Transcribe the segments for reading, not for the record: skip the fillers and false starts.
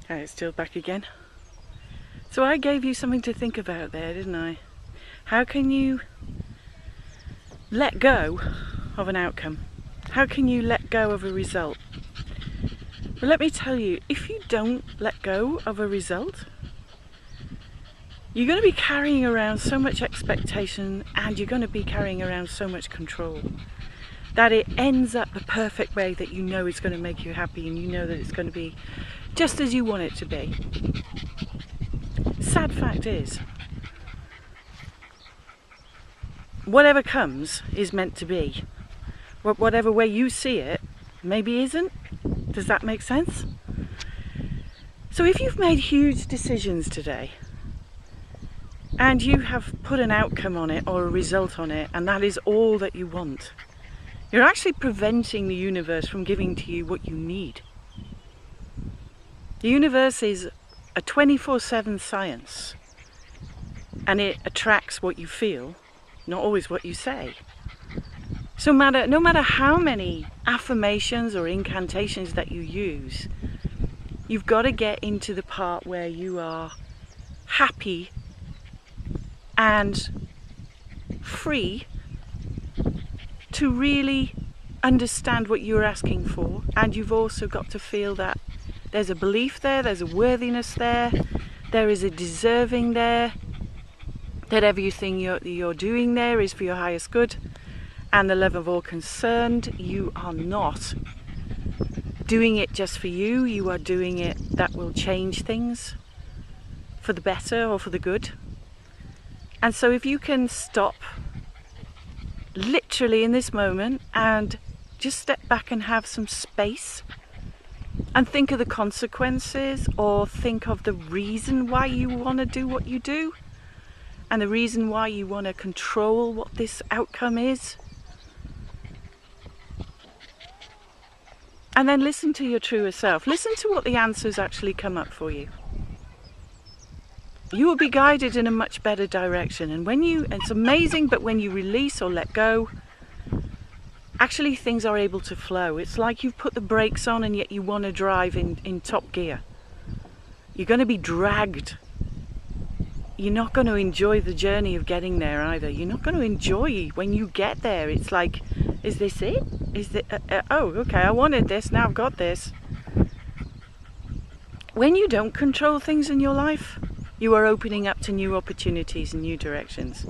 Okay, it's still back again. So I gave you something to think about there, didn't I? How can you let go of an outcome? How can you let go of a result? Well, let me tell you, if you don't let go of a result, you're going to be carrying around so much expectation, and you're going to be carrying around so much control that it ends up the perfect way that you know is going to make you happy, and you know that it's going to be just as you want it to be. Sad fact is, whatever comes is meant to be. Whatever way you see it, maybe isn't. Does that make sense? So if you've made huge decisions today, and you have put an outcome on it or a result on it, and that is all that you want, you're actually preventing the universe from giving to you what you need. The universe is a 24/7 science, and it attracts what you feel, not always what you say. So no matter how many affirmations or incantations that you use, you've got to get into the part where you are happy and free to really understand what you're asking for, and you've also got to feel that there's a belief there, there's a worthiness there, there is a deserving there, that everything you're doing there is for your highest good, and the love of all concerned. You are not doing it just for you, you are doing it that will change things for the better or for the good. And so if you can stop literally in this moment and just step back and have some space and think of the consequences, or think of the reason why you want to do what you do, and the reason why you want to control what this outcome is, and then listen to your truer self. Listen to what the answers actually come up for you. You will be guided in a much better direction, and it's amazing, but when you release or let go, actually things are able to flow. It's like you've put the brakes on and yet you want to drive in top gear. You're going to be dragged. You're not going to enjoy the journey of getting there either. You're not going to enjoy when you get there. It's like, is this it? Oh, okay, I wanted this, now I've got this. When you don't control things in your life, you are opening up to new opportunities and new directions.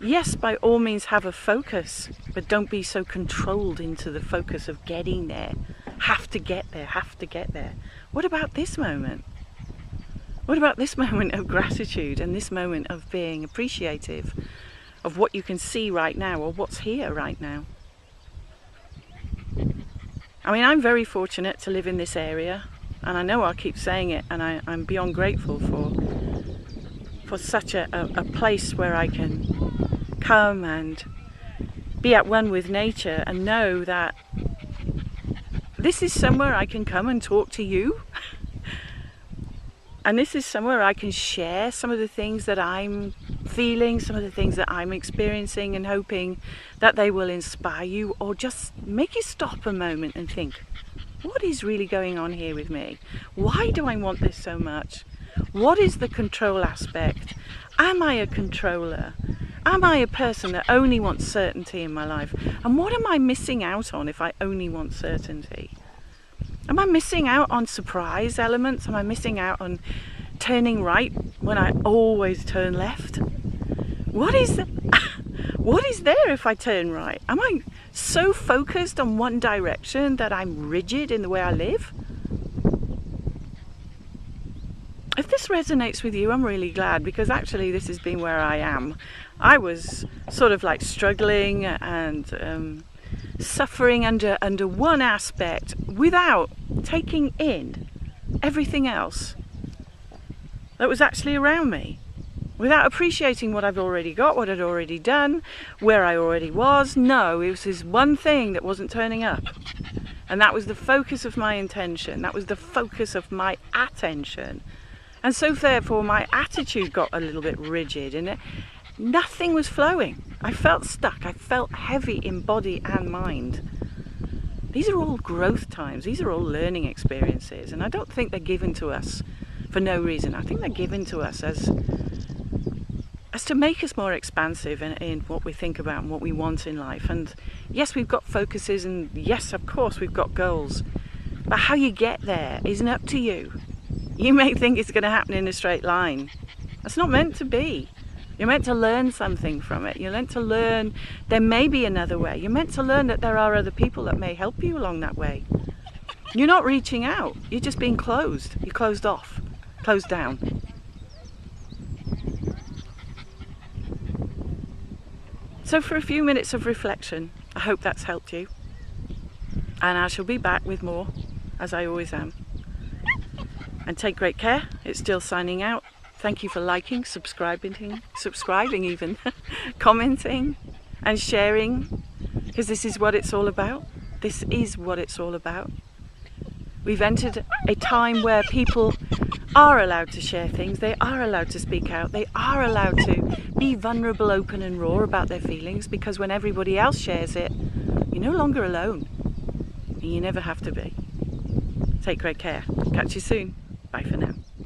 Yes, by all means have a focus, but don't be so controlled into the focus of getting there. Have to get there, have to get there. What about this moment? What about this moment of gratitude and this moment of being appreciative of what you can see right now, or what's here right now? I mean, I'm very fortunate to live in this area, and I know I'll keep saying it, and I'm beyond grateful for such a place where I can come and be at one with nature, and know that this is somewhere I can come and talk to you. And this is somewhere I can share some of the things that I'm feeling, some of the things that I'm experiencing, and hoping that they will inspire you, or just make you stop a moment and think, what is really going on here with me? Why do I want this so much? What is the control aspect? Am I a controller? Am I a person that only wants certainty in my life? And what am I missing out on if I only want certainty? Am I missing out on surprise elements? Am I missing out on turning right when I always turn left? What is there if I turn right? Am I so focused on one direction that I'm rigid in the way I live? If this resonates with you, I'm really glad, because actually this has been where I am. I was sort of like struggling and suffering under one aspect without taking in everything else that was actually around me, without appreciating what I've already got, what I'd already done, where I already was. No, it was this one thing that wasn't turning up, and that was the focus of my intention, that was the focus of my attention. And so therefore my attitude got a little bit rigid, and nothing was flowing. I felt stuck. I felt heavy in body and mind. These are all growth times, these are all learning experiences, and I don't think they're given to us for no reason. I think they're given to us as to make us more expansive in what we think about and what we want in life. And yes, we've got focuses, and yes, of course, we've got goals, but how you get there isn't up to you. You may think it's going to happen in a straight line. That's not meant to be. You're meant to learn something from it. You're meant to learn there may be another way. You're meant to learn that there are other people that may help you along that way. You're not reaching out. You're just being closed. You're closed off, closed down. So for a few minutes of reflection, I hope that's helped you. And I shall be back with more, as I always am. And take great care. It's Jill signing out. Thank you for liking, subscribing even, commenting and sharing, because this is what it's all about. This is what it's all about. We've entered a time where people are allowed to share things, they are allowed to speak out, they are allowed to be vulnerable, open and raw about their feelings, because when everybody else shares it, you're no longer alone. And you never have to be. Take great care. Catch you soon. Bye for now.